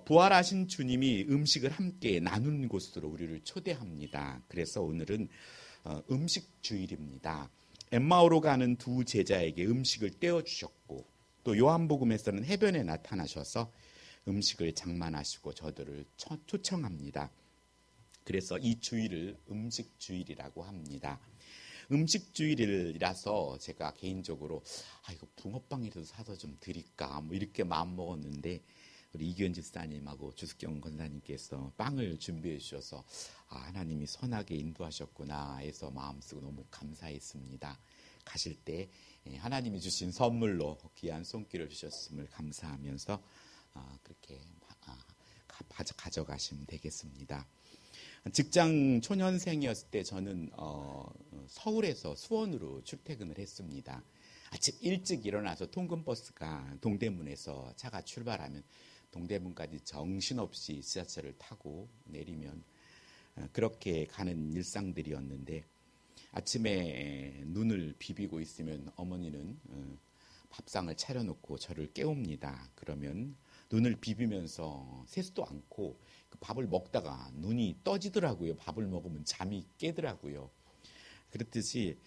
부활하신 주님이 음식을 함께 나누는 곳으로 우리를 초대합니다. 그래서 오늘은 음식 주일입니다. 엠마오로 가는 두 제자에게 음식을 떼어주셨고 또 요한복음에서는 해변에 나타나셔서 음식을 장만하시고 저들을 초청합니다. 그래서 이 주일을 음식 주일이라고 합니다. 음식 주일이라서 제가 개인적으로 이거 붕어빵이라도 사서 좀 드릴까 이렇게 마음 먹었는데 우리 이기현 집사님하고 주숙경 권사님께서 빵을 준비해 주셔서 하나님이 선하게 인도하셨구나 해서 마음 쓰고 너무 감사했습니다. 가실 때 하나님이 주신 선물로 귀한 손길을 주셨음을 감사하면서 그렇게 가져가시면 되겠습니다. 직장 초년생이었을 때 저는 서울에서 수원으로 출퇴근을 했습니다. 아침 일찍 일어나서 통근버스가 동대문에서 차가 출발하면 동대문까지 정신없이 지하철을 타고 내리면 그렇게 가는 일상들이었는데 아침에 눈을 비비고 있으면 어머니는 밥상을 차려놓고 저를 깨웁니다. 그러면 눈을 비비면서 세수도 않고 그 밥을 먹다가 눈이 떠지더라고요. 밥을 먹으면 잠이 깨더라고요. 그렇듯이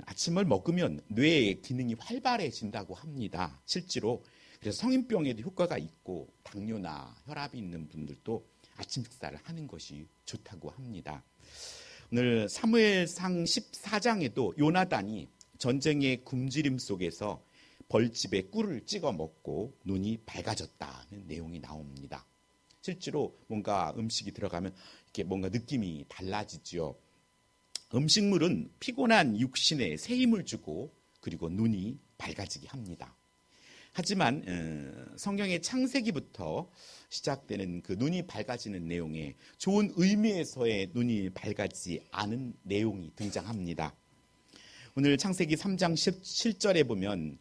아침을 먹으면 뇌의 기능이 활발해진다고 합니다. 실제로 그래서 성인병에도 효과가 있고 당뇨나 혈압이 있는 분들도 아침 식사를 하는 것이 좋다고 합니다. 오늘 사무엘상 14장에도 요나단이 전쟁의 굶주림 속에서 벌집에 꿀을 찍어 먹고 눈이 밝아졌다는 내용이 나옵니다. 실제로 뭔가 음식이 들어가면 이렇게 뭔가 느낌이 달라지죠. 음식물은 피곤한 육신에 새 힘을 주고 그리고 눈이 밝아지게 합니다. 하지만 성경의 창세기부터 시작되는 그 눈이 밝아지는 내용에 좋은 의미에서의 눈이 밝아지지 않은 내용이 등장합니다. 오늘 창세기 3장 17절에 보면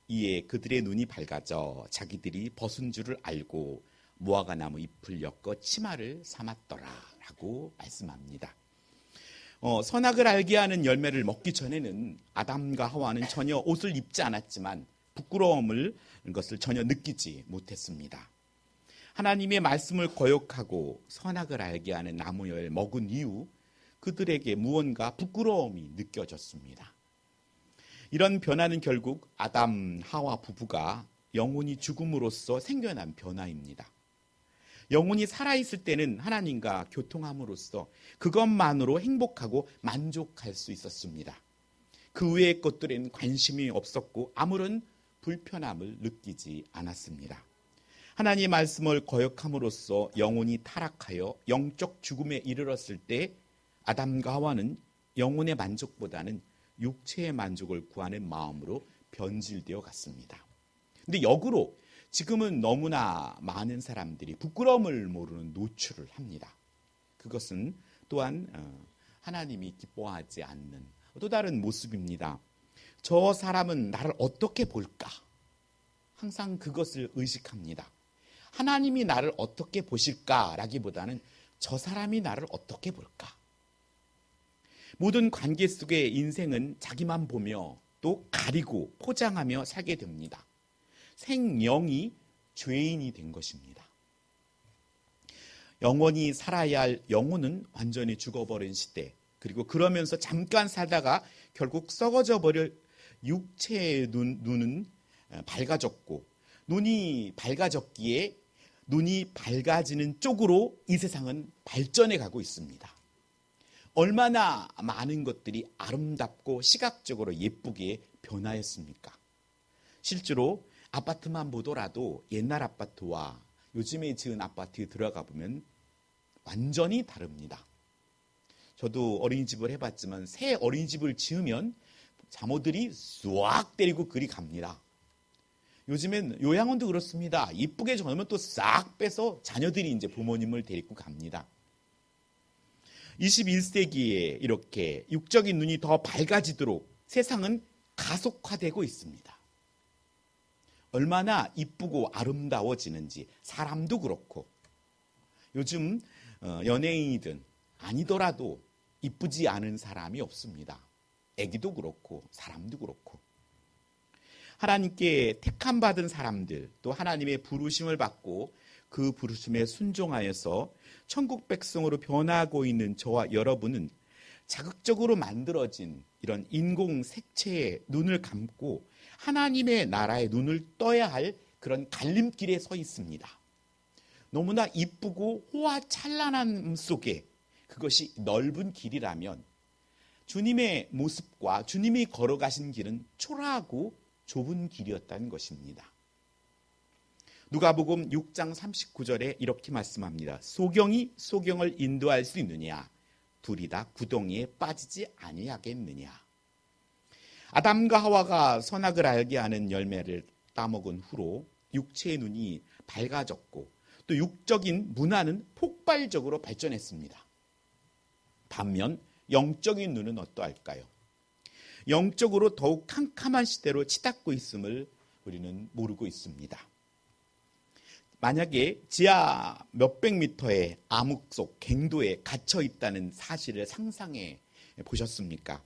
이에 그들의 눈이 밝아져 자기들이 벗은 줄을 알고 무화과 나무 잎을 엮어 치마를 삼았더라 라고 말씀합니다. 선악을 알게 하는 열매를 먹기 전에는 아담과 하와는 전혀 옷을 입지 않았지만 부끄러움을 것을 전혀 느끼지 못했습니다. 하나님의 말씀을 거역하고 선악을 알게 하는 나무를 먹은 이후 그들에게 무언가 부끄러움이 느껴졌습니다. 이런 변화는 결국 아담, 하와 부부가 영혼이 죽음으로써 생겨난 변화입니다. 영혼이 살아있을 때는 하나님과 교통함으로써 그것만으로 행복하고 만족할 수 있었습니다. 그 외의 것들에는 관심이 없었고 아무런 불편함을 느끼지 않았습니다. 하나님의 말씀을 거역함으로써 영혼이 타락하여 영적 죽음에 이르렀을 때 아담과 하와는 영혼의 만족보다는 육체의 만족을 구하는 마음으로 변질되어 갔습니다. 근데 역으로 지금은 너무나 많은 사람들이 부끄러움을 모르는 노출을 합니다. 그것은 또한 하나님이 기뻐하지 않는 또 다른 모습입니다. 저 사람은 나를 어떻게 볼까? 항상 그것을 의식합니다. 하나님이 나를 어떻게 보실까라기보다는 저 사람이 나를 어떻게 볼까? 모든 관계 속의 인생은 자기만 보며 또 가리고 포장하며 살게 됩니다. 생명이 죄인이 된 것입니다. 영원히 살아야 할 영혼은 완전히 죽어버린 시대, 그리고 그러면서 잠깐 살다가 결국 썩어져 버릴 육체의 눈은 밝아졌고, 눈이 밝아졌기에 눈이 밝아지는 쪽으로 이 세상은 발전해 가고 있습니다. 얼마나 많은 것들이 아름답고 시각적으로 예쁘게 변화했습니까? 실제로 아파트만 보더라도 옛날 아파트와 요즘에 지은 아파트에 들어가 보면 완전히 다릅니다. 저도 어린이집을 해봤지만 새 어린이집을 지으면 자모들이 쏙 때리고 그리 갑니다. 요즘엔 요양원도 그렇습니다. 이쁘게 정하면 또 싹 빼서 자녀들이 이제 부모님을 데리고 갑니다. 21세기에 이렇게 육적인 눈이 더 밝아지도록 세상은 가속화되고 있습니다. 얼마나 이쁘고 아름다워지는지 사람도 그렇고, 요즘 연예인이든 아니더라도 이쁘지 않은 사람이 없습니다. 애기도 그렇고 사람도 그렇고. 하나님께 택함 받은 사람들, 또 하나님의 부르심을 받고 그 부르심에 순종하여서 천국 백성으로 변하고 있는 저와 여러분은 자극적으로 만들어진 이런 인공 색채에 눈을 감고 하나님의 나라에 눈을 떠야 할 그런 갈림길에 서 있습니다. 너무나 이쁘고 호화찬란한 속에 그것이 넓은 길이라면 주님의 모습과 주님이 걸어가신 길은 초라하고 좁은 길이었다는 것입니다. 누가복음 6장 39절에 이렇게 말씀합니다. 소경이 소경을 인도할 수 있느냐? 둘이 다 구덩이에 빠지지 아니하겠느냐? 아담과 하와가 선악을 알게 하는 열매를 따먹은 후로 육체의 눈이 밝아졌고 또 육적인 문화는 폭발적으로 발전했습니다. 반면 영적인 눈은 어떠할까요? 영적으로 더욱 캄캄한 시대로 치닫고 있음을 우리는 모르고 있습니다. 만약에 지하 몇백 미터의 암흑 속 갱도에 갇혀 있다는 사실을 상상해 보셨습니까?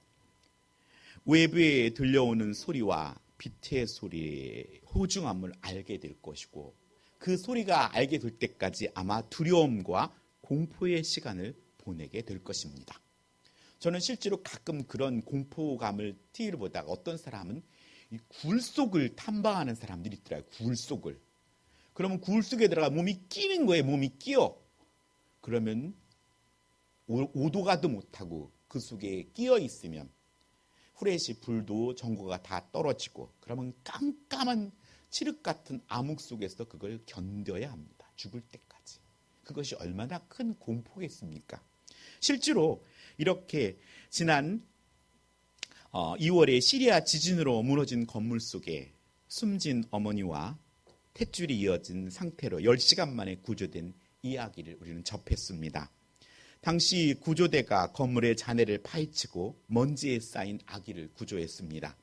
외부에 들려오는 소리와 빛의 소리의 소중함을 알게 될 것이고 그 소리가 알게 될 때까지 아마 두려움과 공포의 시간을 보내게 될 것입니다. 저는 실제로 가끔 그런 공포감을 TV를 보다가 어떤 사람은 이 굴 속을 탐방하는 사람들이 있더라고요. 굴 속을. 그러면 굴 속에 들어가 몸이 끼는 거예요. 몸이 끼어. 그러면 오도 가도 못하고 그 속에 끼어 있으면 후레쉬 불도 전구가 다 떨어지고 그러면 깜깜한 칠흑 같은 암흑 속에서 그걸 견뎌야 합니다. 죽을 때까지. 그것이 얼마나 큰 공포겠습니까? 실제로 이렇게 지난 2월에 시리아 지진으로 무너진 건물 속에 숨진 어머니와 탯줄이 이어진 상태로 10시간 만에 구조된 이야기를 우리는 접했습니다. 당시 구조대가 건물의 잔해를 파헤치고 먼지에 쌓인 아기를 구조했습니다.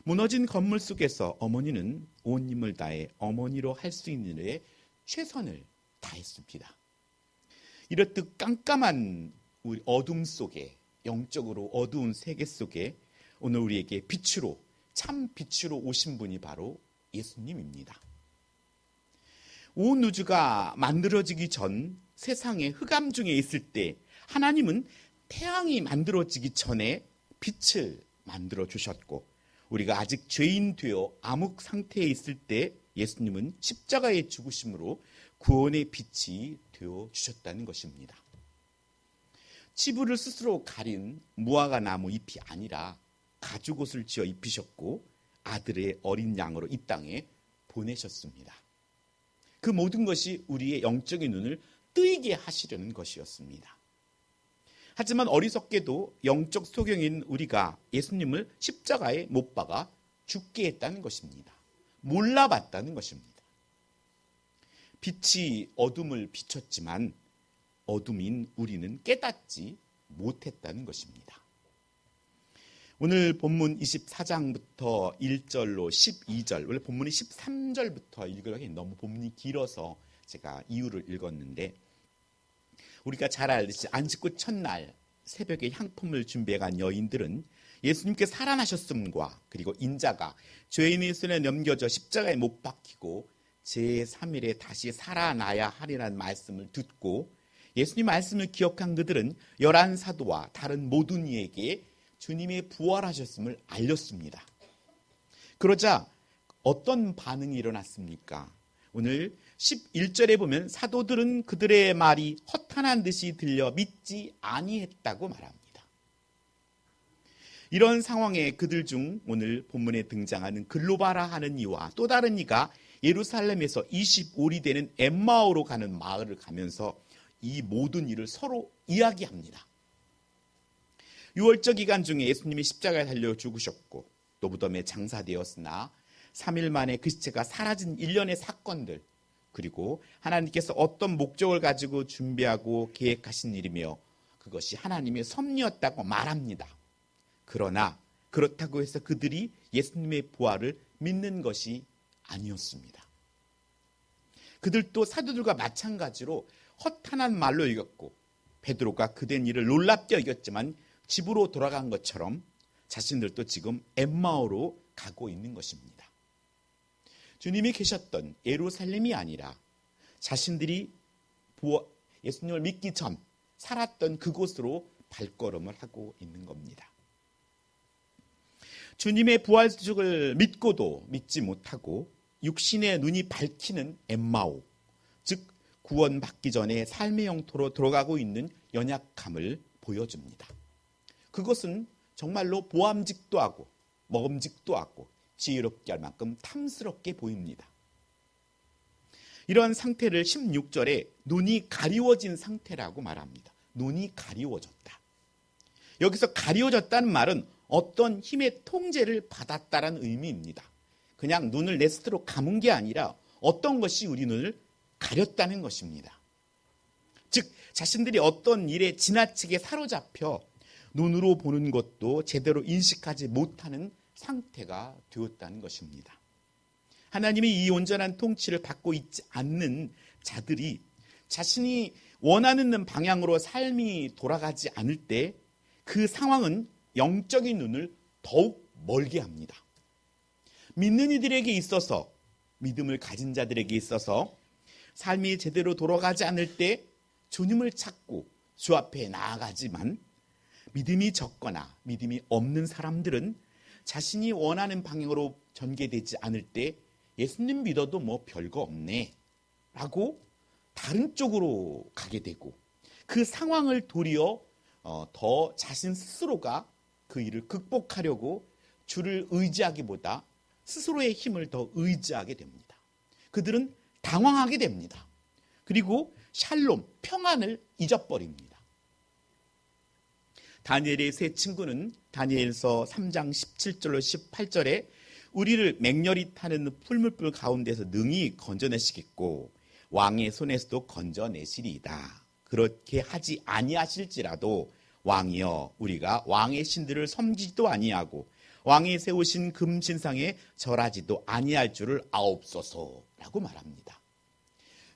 무너진 건물 속에서 어머니는 온 힘을 다해 어머니로 할 수 있는 일에 최선을 다했습니다. 이렇듯 깜깜한 우리 어둠 속에, 영적으로 어두운 세계 속에 오늘 우리에게 빛으로, 참 빛으로 오신 분이 바로 예수님입니다. 온 우주가 만들어지기 전 세상의 흑암 중에 있을 때 하나님은 태양이 만들어지기 전에 빛을 만들어 주셨고 우리가 아직 죄인 되어 암흑 상태에 있을 때 예수님은 십자가의 죽으심으로 구원의 빛이 되어 주셨다는 것입니다. 치부를 스스로 가린 무화과 나무 잎이 아니라 가죽옷을 지어 입히셨고 아들의 어린 양으로 이 땅에 보내셨습니다. 그 모든 것이 우리의 영적인 눈을 뜨이게 하시려는 것이었습니다. 하지만 어리석게도 영적 소경인 우리가 예수님을 십자가에 못 박아 죽게 했다는 것입니다. 몰라봤다는 것입니다. 빛이 어둠을 비췄지만 어둠인 우리는 깨닫지 못했다는 것입니다. 오늘 본문 24장부터 1절로 12절, 원래 본문이 13절부터 읽으려니 너무 본문이 길어서 제가 이유를 읽었는데 우리가 잘 알듯이 안식구 첫날 새벽에 향품을 준비해간 여인들은 예수님께 살아나셨음과 그리고 인자가 죄인의 손에 넘겨져 십자가에 못 박히고 제3일에 다시 살아나야 하리라는 말씀을 듣고 예수님 말씀을 기억한 그들은 11사도와 다른 모든 이에게 주님의 부활하셨음을 알렸습니다. 그러자 어떤 반응이 일어났습니까? 오늘 11절에 보면 사도들은 그들의 말이 허탄한 듯이 들려 믿지 아니했다고 말합니다. 이런 상황에 그들 중 오늘 본문에 등장하는 글로바라 하는 이와 또 다른 이가 예루살렘에서 25리 되는 엠마오로 가는 마을을 가면서 이 모든 일을 서로 이야기합니다. 6월절 기간 중에 예수님이 십자가에 달려 죽으셨고 또 무덤에 장사되었으나 3일 만에 그 시체가 사라진 일련의 사건들 그리고 하나님께서 어떤 목적을 가지고 준비하고 계획하신 일이며 그것이 하나님의 섭리였다고 말합니다. 그러나 그렇다고 해서 그들이 예수님의 부활을 믿는 것이 아니었습니다. 그들도 사도들과 마찬가지로 허탄한 말로 여겼고 베드로가 그된 일을 놀랍게 여겼지만 집으로 돌아간 것처럼 자신들도 지금 엠마오로 가고 있는 것입니다. 주님이 계셨던 예루살렘이 아니라 자신들이 예수님을 믿기 전 살았던 그곳으로 발걸음을 하고 있는 겁니다. 주님의 부활주를 믿고도 믿지 못하고 육신의 눈이 밝히는 엠마오, 즉 구원받기 전에 삶의 영토로 들어가고 있는 연약함을 보여줍니다. 그것은 정말로 보암직도 하고 먹음직도 하고 지혜롭게 할 만큼 탐스럽게 보입니다. 이런 상태를 16절에 눈이 가리워진 상태라고 말합니다. 눈이 가리워졌다. 여기서 가리워졌다는 말은 어떤 힘의 통제를 받았다라는 의미입니다. 그냥 눈을 내 스스로 감은 게 아니라 어떤 것이 우리 눈을 가렸다는 것입니다. 즉 자신들이 어떤 일에 지나치게 사로잡혀 눈으로 보는 것도 제대로 인식하지 못하는 상태가 되었다는 것입니다. 하나님의 이 온전한 통치를 받고 있지 않는 자들이 자신이 원하는 방향으로 삶이 돌아가지 않을 때 그 상황은 영적인 눈을 더욱 멀게 합니다. 믿는 이들에게 있어서, 믿음을 가진 자들에게 있어서 삶이 제대로 돌아가지 않을 때 주님을 찾고 주 앞에 나아가지만 믿음이 적거나 믿음이 없는 사람들은 자신이 원하는 방향으로 전개되지 않을 때 예수님 믿어도 뭐 별거 없네 라고 다른 쪽으로 가게 되고 그 상황을 도리어 더 자신 스스로가 그 일을 극복하려고 주를 의지하기보다 스스로의 힘을 더 의지하게 됩니다. 그들은 당황하게 됩니다. 그리고 샬롬, 평안을 잊어버립니다. 다니엘의 세 친구는 다니엘서 3장 17절로 18절에 우리를 맹렬히 타는 풀물불 가운데서 능히 건져내시겠고 왕의 손에서도 건져내시리이다. 그렇게 하지 아니하실지라도 왕이여 우리가 왕의 신들을 섬기지도 아니하고 왕이 세우신 금신상에 절하지도 아니할 줄을 아옵소서라고 말합니다.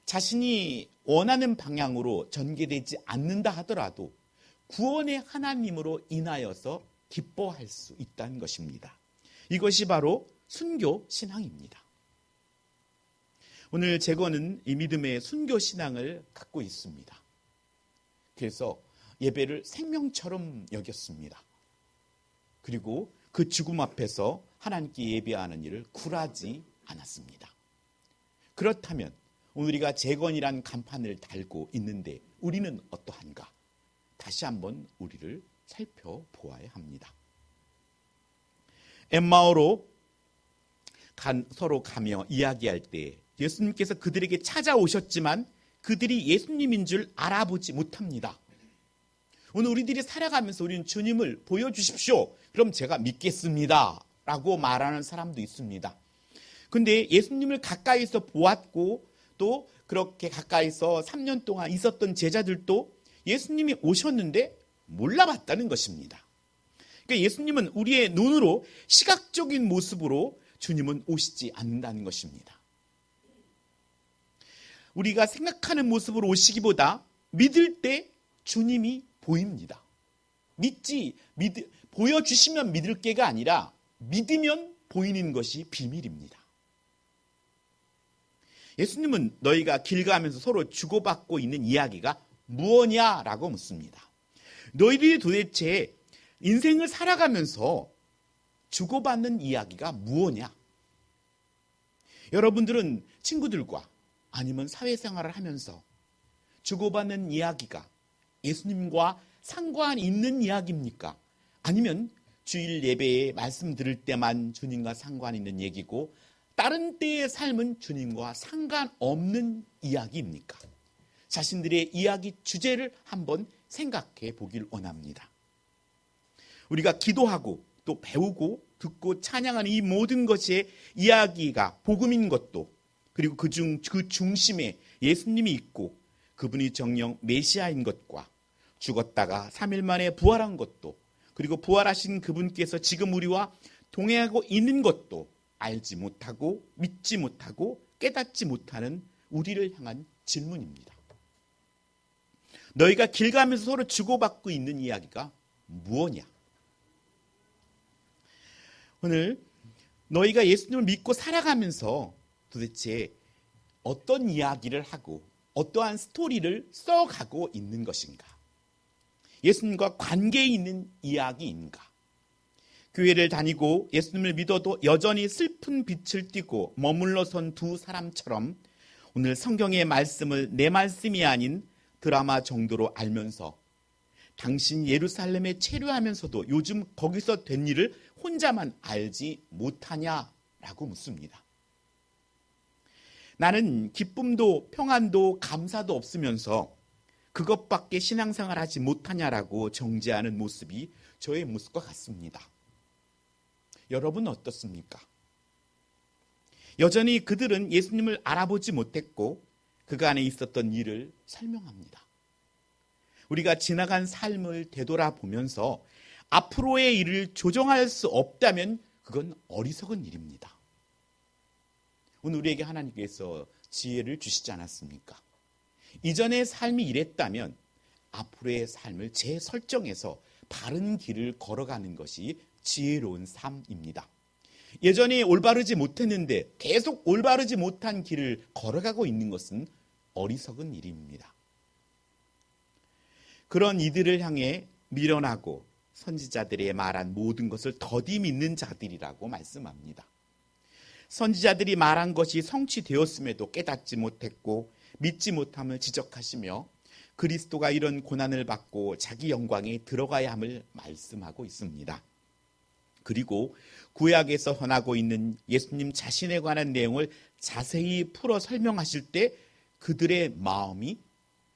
자신이 원하는 방향으로 전개되지 않는다 하더라도 구원의 하나님으로 인하여서 기뻐할 수 있다는 것입니다. 이것이 바로 순교 신앙입니다. 오늘 제거는 이 믿음의 순교 신앙을 갖고 있습니다. 그래서 예배를 생명처럼 여겼습니다. 그리고 그 죽음 앞에서 하나님께 예배하는 일을 굴하지 않았습니다. 그렇다면 우리가 재건이란 간판을 달고 있는데 우리는 어떠한가? 다시 한번 우리를 살펴보아야 합니다. 엠마오로 서로 가며 이야기할 때 예수님께서 그들에게 찾아오셨지만 그들이 예수님인 줄 알아보지 못합니다. 오늘 우리들이 살아가면서 우리는 주님을 보여주십시오. 그럼 제가 믿겠습니다. 라고 말하는 사람도 있습니다. 근데 예수님을 가까이서 보았고 또 그렇게 가까이서 3년 동안 있었던 제자들도 예수님이 오셨는데 몰라봤다는 것입니다. 그러니까 예수님은 우리의 눈으로 시각적인 모습으로 주님은 오시지 않는다는 것입니다. 우리가 생각하는 모습으로 오시기보다 믿을 때 주님이 보입니다. 보여주시면 믿을 게가 아니라 믿으면 보이는 것이 비밀입니다. 예수님은 너희가 길 가면서 서로 주고받고 있는 이야기가 무엇냐라고 묻습니다. 너희들이 도대체 인생을 살아가면서 주고받는 이야기가 무엇냐? 여러분들은 친구들과 아니면 사회생활을 하면서 주고받는 이야기가 예수님과 상관 있는 이야기입니까? 아니면 주일 예배에 말씀 들을 때만 주님과 상관 있는 얘기고 다른 때의 삶은 주님과 상관없는 이야기입니까? 자신들의 이야기 주제를 한번 생각해 보길 원합니다. 우리가 기도하고 또 배우고 듣고 찬양하는 이 모든 것의 이야기가 복음인 것도 그리고 그 중심에 예수님이 있고 그분이 정령 메시아인 것과 죽었다가 3일 만에 부활한 것도 그리고 부활하신 그분께서 지금 우리와 동행하고 있는 것도 알지 못하고 믿지 못하고 깨닫지 못하는 우리를 향한 질문입니다. 너희가 길 가면서 서로 주고받고 있는 이야기가 무엇이냐? 오늘 너희가 예수님을 믿고 살아가면서 도대체 어떤 이야기를 하고 어떠한 스토리를 써가고 있는 것인가? 예수님과 관계 있는 이야기인가? 교회를 다니고 예수님을 믿어도 여전히 슬픈 빛을 띠고 머물러 선 두 사람처럼 오늘 성경의 말씀을 내 말씀이 아닌 드라마 정도로 알면서 당신 예루살렘에 체류하면서도 요즘 거기서 된 일을 혼자만 알지 못하냐라고 묻습니다. 나는 기쁨도 평안도 감사도 없으면서 그것밖에 신앙생활 하지 못하냐라고 정죄하는 모습이 저의 모습과 같습니다. 여러분은 어떻습니까? 여전히 그들은 예수님을 알아보지 못했고 그가 안에 있었던 일을 설명합니다. 우리가 지나간 삶을 되돌아보면서 앞으로의 일을 조정할 수 없다면 그건 어리석은 일입니다. 오늘 우리에게 하나님께서 지혜를 주시지 않았습니까? 이전의 삶이 이랬다면 앞으로의 삶을 재설정해서 바른 길을 걸어가는 것이 지혜로운 삶입니다. 예전에 올바르지 못했는데 계속 올바르지 못한 길을 걸어가고 있는 것은 어리석은 일입니다. 그런 이들을 향해 미련하고 선지자들의 말한 모든 것을 더디 믿는 자들이라고 말씀합니다. 선지자들이 말한 것이 성취되었음에도 깨닫지 못했고 믿지 못함을 지적하시며 그리스도가 이런 고난을 받고 자기 영광에 들어가야 함을 말씀하고 있습니다. 그리고 구약에서 헌하고 있는 예수님 자신에 관한 내용을 자세히 풀어 설명하실 때 그들의 마음이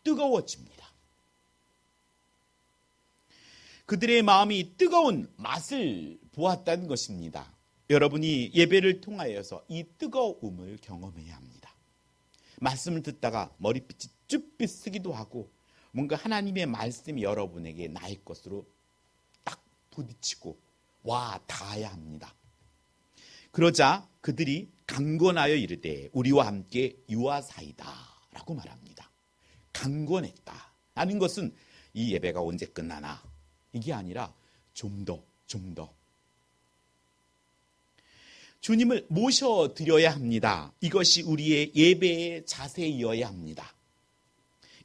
뜨거워집니다. 그들의 마음이 뜨거운 맛을 보았다는 것입니다. 여러분이 예배를 통하여서 이 뜨거움을 경험해야 합니다. 말씀을 듣다가 머리빛이 쭈삣 쓰기도 하고 뭔가 하나님의 말씀이 여러분에게 나의 것으로 딱 부딪히고 와 닿아야 합니다. 그러자 그들이 강권하여 이르되 우리와 함께 유아사이다 라고 말합니다. 강권했다 라는 것은 이 예배가 언제 끝나나 이게 아니라 좀 더 주님을 모셔드려야 합니다. 이것이 우리의 예배의 자세이어야 합니다.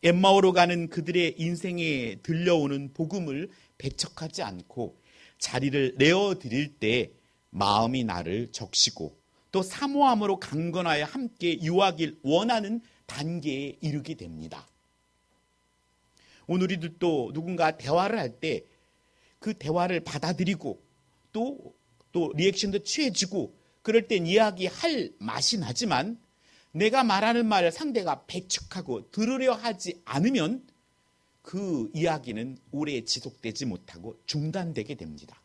엠마오로 가는 그들의 인생에 들려오는 복음을 배척하지 않고 자리를 내어드릴 때 마음이 나를 적시고 또 사모함으로 강건하여 함께 유하길 원하는 단계에 이르게 됩니다. 오늘 우리들도 누군가 대화를 할 때 그 대화를 받아들이고 또 리액션도 취해지고 그럴 땐 이야기할 맛이 나지만 내가 말하는 말을 상대가 배척하고 들으려 하지 않으면 그 이야기는 오래 지속되지 못하고 중단되게 됩니다.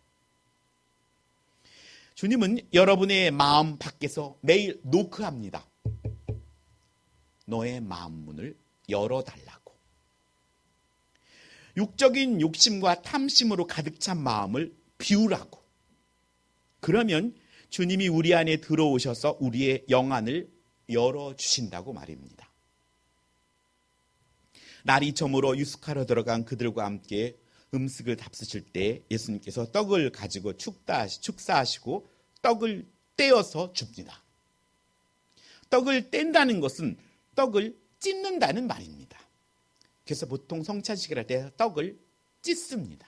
주님은 여러분의 마음 밖에서 매일 노크합니다. 너의 마음 문을 열어달라고. 육적인 욕심과 탐심으로 가득 찬 마음을 비우라고. 그러면 주님이 우리 안에 들어오셔서 우리의 영안을 열어주신다고 말입니다. 날이 저물어 유숙하러 들어간 그들과 함께 음식을 답쓰실 때 예수님께서 떡을 가지고 축사하시고 떡을 떼어서 줍니다. 떡을 뗀다는 것은 떡을 찢는다는 말입니다. 그래서 보통 성찬식을 할 때 떡을 찢습니다.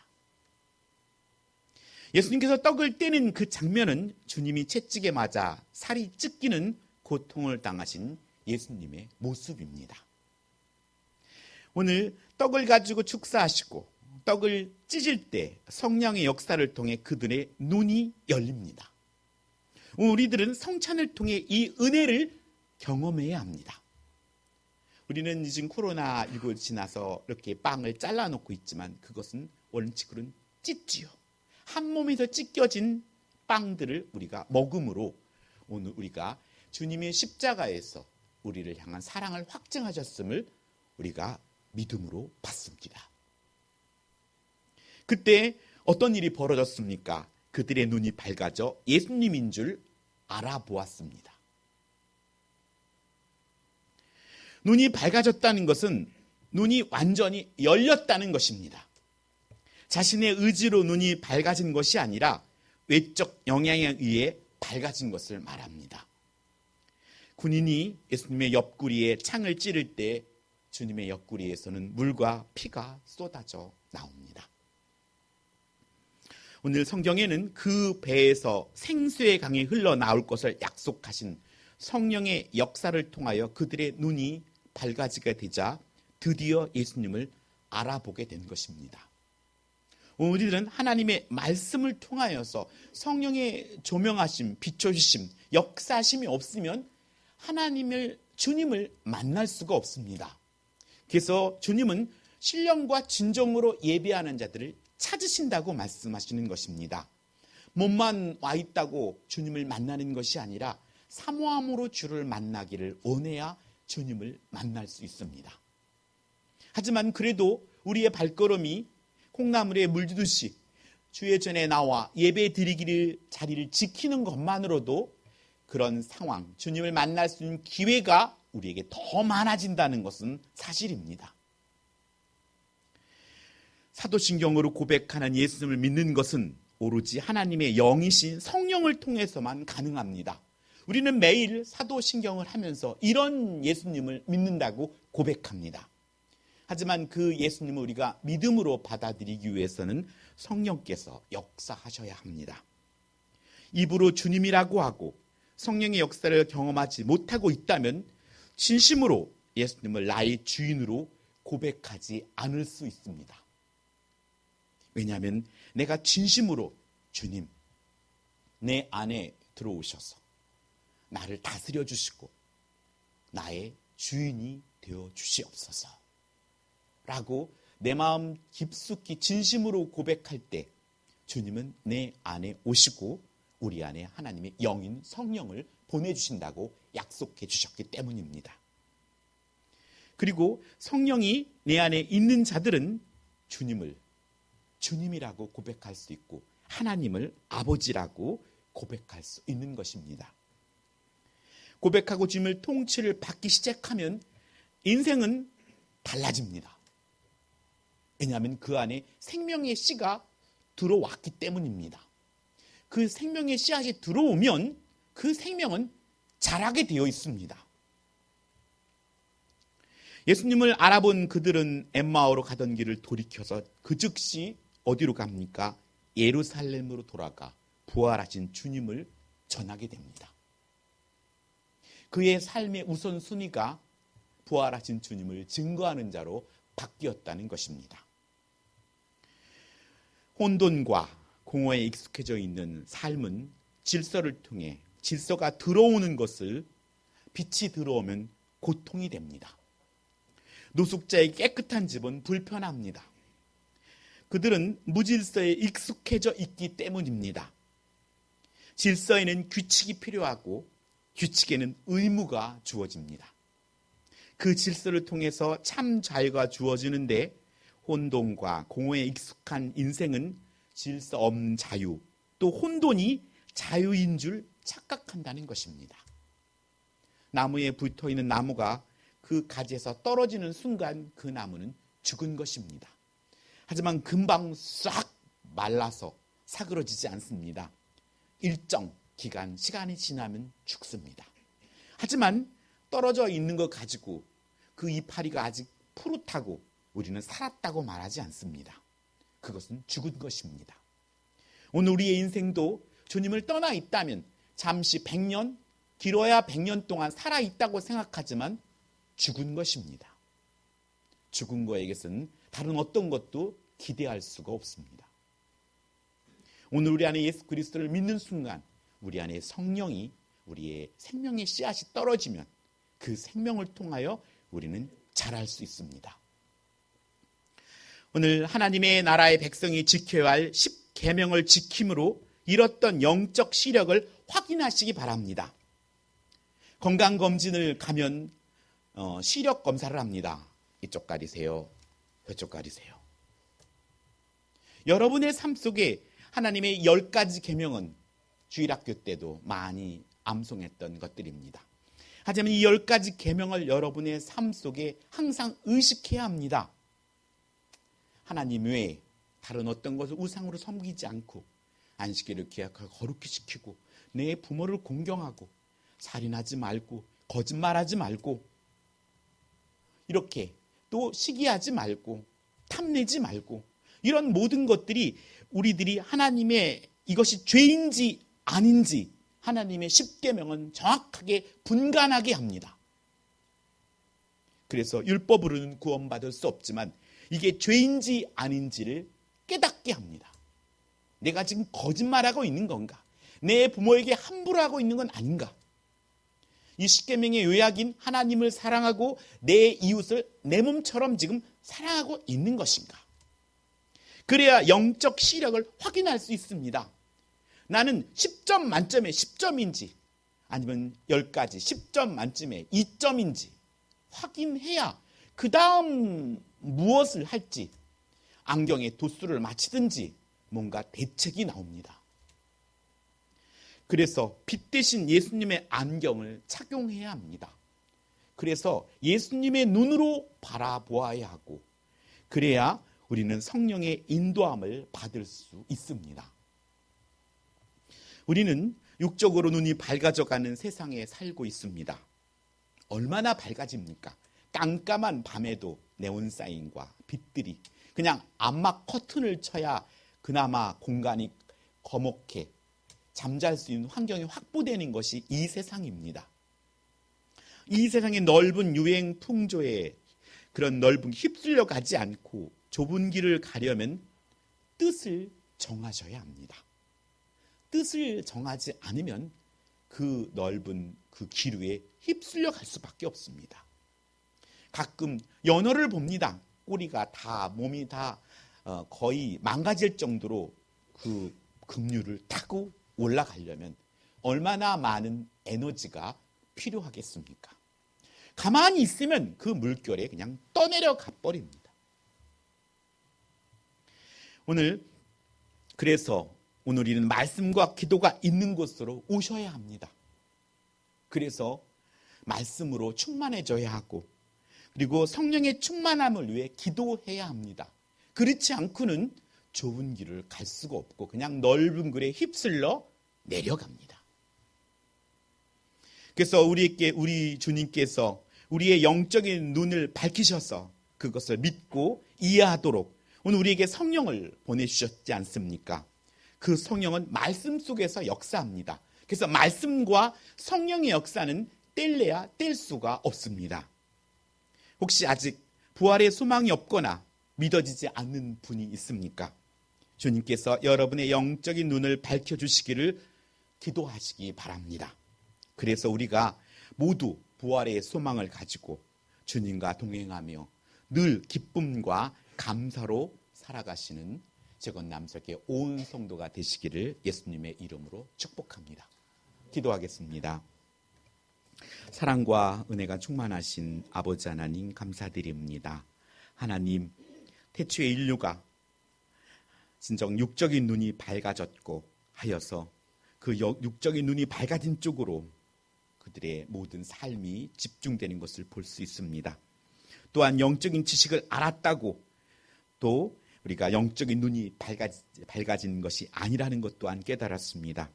예수님께서 떡을 떼는 그 장면은 주님이 채찍에 맞아 살이 찢기는 고통을 당하신 예수님의 모습입니다. 오늘 떡을 가지고 축사하시고 떡을 찢을 때 성령의 역사를 통해 그들의 눈이 열립니다. 우리들은 성찬을 통해 이 은혜를 경험해야 합니다. 우리는 지금 코로나19 지나서 이렇게 빵을 잘라놓고 있지만 그것은 원칙으로는 찢지요. 한 몸에서 찢겨진 빵들을 우리가 먹음으로 오늘 우리가 주님의 십자가에서 우리를 향한 사랑을 확증하셨음을 우리가 믿음으로 받습니다. 그때 어떤 일이 벌어졌습니까? 그들의 눈이 밝아져 예수님인 줄 알아보았습니다. 눈이 밝아졌다는 것은 눈이 완전히 열렸다는 것입니다. 자신의 의지로 눈이 밝아진 것이 아니라 외적 영향에 의해 밝아진 것을 말합니다. 군인이 예수님의 옆구리에 창을 찌를 때 주님의 옆구리에서는 물과 피가 쏟아져 나옵니다. 오늘 성경에는 그 배에서 생수의 강이 흘러나올 것을 약속하신 성령의 역사를 통하여 그들의 눈이 밝아지게 되자 드디어 예수님을 알아보게 된 것입니다. 우리들은 하나님의 말씀을 통하여서 성령의 조명하심, 비춰주심, 역사하심이 없으면 주님을 만날 수가 없습니다. 그래서 주님은 신령과 진정으로 예배하는 자들을 찾으신다고 말씀하시는 것입니다. 몸만 와 있다고 주님을 만나는 것이 아니라 사모함으로 주를 만나기를 원해야 주님을 만날 수 있습니다. 하지만 그래도 우리의 발걸음이 콩나물에 물주듯이 주의 전에 나와 예배 드리기를 자리를 지키는 것만으로도 그런 상황, 주님을 만날 수 있는 기회가 우리에게 더 많아진다는 것은 사실입니다. 사도신경으로 고백하는 예수님을 믿는 것은 오로지 하나님의 영이신 성령을 통해서만 가능합니다. 우리는 매일 사도신경을 하면서 이런 예수님을 믿는다고 고백합니다. 하지만 그 예수님을 우리가 믿음으로 받아들이기 위해서는 성령께서 역사하셔야 합니다. 입으로 주님이라고 하고 성령의 역사를 경험하지 못하고 있다면 진심으로 예수님을 나의 주인으로 고백하지 않을 수 있습니다. 왜냐하면 내가 진심으로 주님, 내 안에 들어오셔서 나를 다스려 주시고 나의 주인이 되어 주시옵소서 라고 내 마음 깊숙이 진심으로 고백할 때 주님은 내 안에 오시고 우리 안에 하나님의 영인 성령을 보내주신다고 약속해 주셨기 때문입니다. 그리고 성령이 내 안에 있는 자들은 주님을 주님이라고 고백할 수 있고 하나님을 아버지라고 고백할 수 있는 것입니다. 고백하고 주님을 통치를 받기 시작하면 인생은 달라집니다. 왜냐하면 그 안에 생명의 씨가 들어왔기 때문입니다. 그 생명의 씨앗이 들어오면 그 생명은 자라게 되어 있습니다. 예수님을 알아본 그들은 엠마오로 가던 길을 돌이켜서 그 즉시 어디로 갑니까? 예루살렘으로 돌아가 부활하신 주님을 전하게 됩니다. 그의 삶의 우선순위가 부활하신 주님을 증거하는 자로 바뀌었다는 것입니다. 혼돈과 공허에 익숙해져 있는 삶은 질서를 통해 질서가 들어오는 것을 빛이 들어오면 고통이 됩니다. 노숙자의 깨끗한 집은 불편합니다. 그들은 무질서에 익숙해져 있기 때문입니다. 질서에는 규칙이 필요하고 규칙에는 의무가 주어집니다. 그 질서를 통해서 참 자유가 주어지는데 혼돈과 공허에 익숙한 인생은 질서 없는 자유, 또 혼돈이 자유인 줄 착각한다는 것입니다. 나무에 붙어있는 나무가 그 가지에서 떨어지는 순간 그 나무는 죽은 것입니다. 하지만 금방 싹 말라서 사그러지지 않습니다. 일정 기간, 시간이 지나면 죽습니다. 하지만 떨어져 있는 것 가지고 그 이파리가 아직 푸릇하고 우리는 살았다고 말하지 않습니다. 그것은 죽은 것입니다. 오늘 우리의 인생도 주님을 떠나 있다면 잠시 100년, 길어야 100년 동안 살아있다고 생각하지만 죽은 것입니다. 죽은 거에게서는 다른 어떤 것도 기대할 수가 없습니다. 오늘 우리 안에 예수 그리스도를 믿는 순간 우리 안에 성령이 우리의 생명의 씨앗이 떨어지면 그 생명을 통하여 우리는 자랄 수 있습니다. 오늘 하나님의 나라의 백성이 지켜야 할 10계명을 지킴으로 잃었던 영적 시력을 확인하시기 바랍니다. 건강검진을 가면 시력 검사를 합니다. 이쪽 가리세요. 저쪽 가리세요. 여러분의 삶 속에 하나님의 10가지 계명은 주일학교 때도 많이 암송했던 것들입니다. 하지만 이 10가지 계명을 여러분의 삶 속에 항상 의식해야 합니다. 하나님 외에 다른 어떤 것을 우상으로 섬기지 않고 안식일을 기약하고 거룩히 지키고 내 부모를 공경하고 살인하지 말고 거짓말하지 말고, 이렇게 또 시기하지 말고, 탐내지 말고, 이런 모든 것들이 우리들이 하나님의 이것이 죄인지 아닌지 하나님의 십계명은 정확하게 분간하게 합니다. 그래서 율법으로는 구원받을 수 없지만 이게 죄인지 아닌지를 깨닫게 합니다. 내가 지금 거짓말하고 있는 건가? 내 부모에게 함부로 하고 있는 건 아닌가? 이 십계명의 요약인 하나님을 사랑하고 내 이웃을 내 몸처럼 지금 사랑하고 있는 것인가? 그래야 영적 시력을 확인할 수 있습니다. 나는 10점 만점에 10점인지 아니면 10가지 10점 만점에 2점인지 확인해야 그 다음 무엇을 할지, 안경에 도수를 맞히든지 뭔가 대책이 나옵니다. 그래서 빛 대신 예수님의 안경을 착용해야 합니다. 그래서 예수님의 눈으로 바라보아야 하고, 그래야 우리는 성령의 인도함을 받을 수 있습니다. 우리는 육적으로 눈이 밝아져가는 세상에 살고 있습니다. 얼마나 밝아집니까? 깜깜한 밤에도 네온사인과 빛들이, 그냥 암막 커튼을 쳐야 그나마 공간이 거목해 잠잘 수 있는 환경이 확보되는 것이 이 세상입니다. 이 세상의 넓은 유행 풍조에 그런 넓은 휩쓸려 가지 않고 좁은 길을 가려면 뜻을 정하셔야 합니다. 뜻을 정하지 않으면 그 넓은 그 기류에 휩쓸려 갈 수밖에 없습니다. 가끔 연어를 봅니다. 꼬리가 다, 몸이 다 거의 망가질 정도로 그 급류를 타고 올라가려면 얼마나 많은 에너지가 필요하겠습니까? 가만히 있으면 그 물결에 그냥 떠내려 가버립니다. 그래서 오늘 우리는 말씀과 기도가 있는 곳으로 오셔야 합니다. 그래서 말씀으로 충만해져야 하고, 그리고 성령의 충만함을 위해 기도해야 합니다. 그렇지 않고는 좁은 길을 갈 수가 없고 그냥 넓은 길에 휩쓸려 내려갑니다. 그래서 우리 주님께서 우리의 영적인 눈을 밝히셔서 그것을 믿고 이해하도록 오늘 우리에게 성령을 보내주셨지 않습니까? 그 성령은 말씀 속에서 역사합니다. 그래서 말씀과 성령의 역사는 뗄래야 뗄 수가 없습니다. 혹시 아직 부활의 소망이 없거나 믿어지지 않는 분이 있습니까? 주님께서 여러분의 영적인 눈을 밝혀주시기를 기도하시기 바랍니다. 그래서 우리가 모두 부활의 소망을 가지고 주님과 동행하며 늘 기쁨과 감사로 살아가시는 재건남석의 온 성도가 되시기를 예수님의 이름으로 축복합니다. 기도하겠습니다. 사랑과 은혜가 충만하신 아버지 하나님 감사드립니다. 하나님, 태초의 인류가 진정 육적인 눈이 밝아졌고 하여서 그 육적인 눈이 밝아진 쪽으로 그들의 모든 삶이 집중되는 것을 볼 수 있습니다. 또한 영적인 지식을 알았다고 또 우리가 영적인 눈이 밝아진 것이 아니라는 것 또한 깨달았습니다.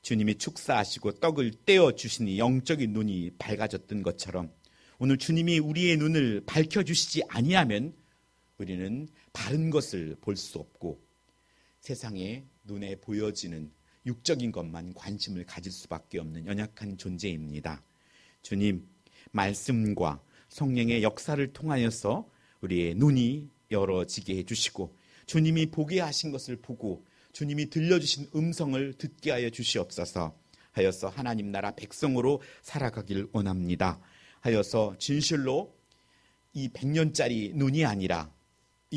주님이 축사하시고 떡을 떼어 주시니 영적인 눈이 밝아졌던 것처럼 오늘 주님이 우리의 눈을 밝혀주시지 아니하면 우리는 바른 것을 볼 수 없고 세상에 눈에 보여지는 육적인 것만 관심을 가질 수밖에 없는 연약한 존재입니다. 주님, 말씀과 성령의 역사를 통하여서 우리의 눈이 열어지게 해주시고 주님이 보게 하신 것을 보고 주님이 들려주신 음성을 듣게 하여 주시옵소서. 하여서 하나님 나라 백성으로 살아가길 원합니다. 하여서 진실로 이 100년짜리 눈이 아니라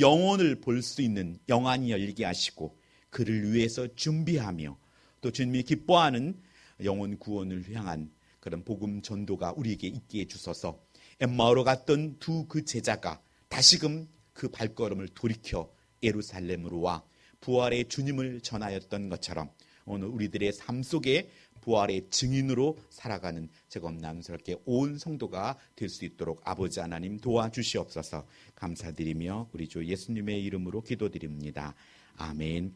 영혼을 볼 수 있는 영안이 열리게 하시고 그를 위해서 준비하며 또 주님이 기뻐하는 영혼 구원을 향한 그런 복음 전도가 우리에게 있게 해주소서. 엠마오로 갔던 두 그 제자가 다시금 그 발걸음을 돌이켜 예루살렘으로 와 부활의 주님을 전하였던 것처럼 오늘 우리들의 삶 속에 부활의 증인으로 살아가는 재건남스럽게 온 성도가 될 수 있도록 아버지 하나님 도와주시옵소서. 감사드리며 우리 주 예수님의 이름으로 기도드립니다. 아멘.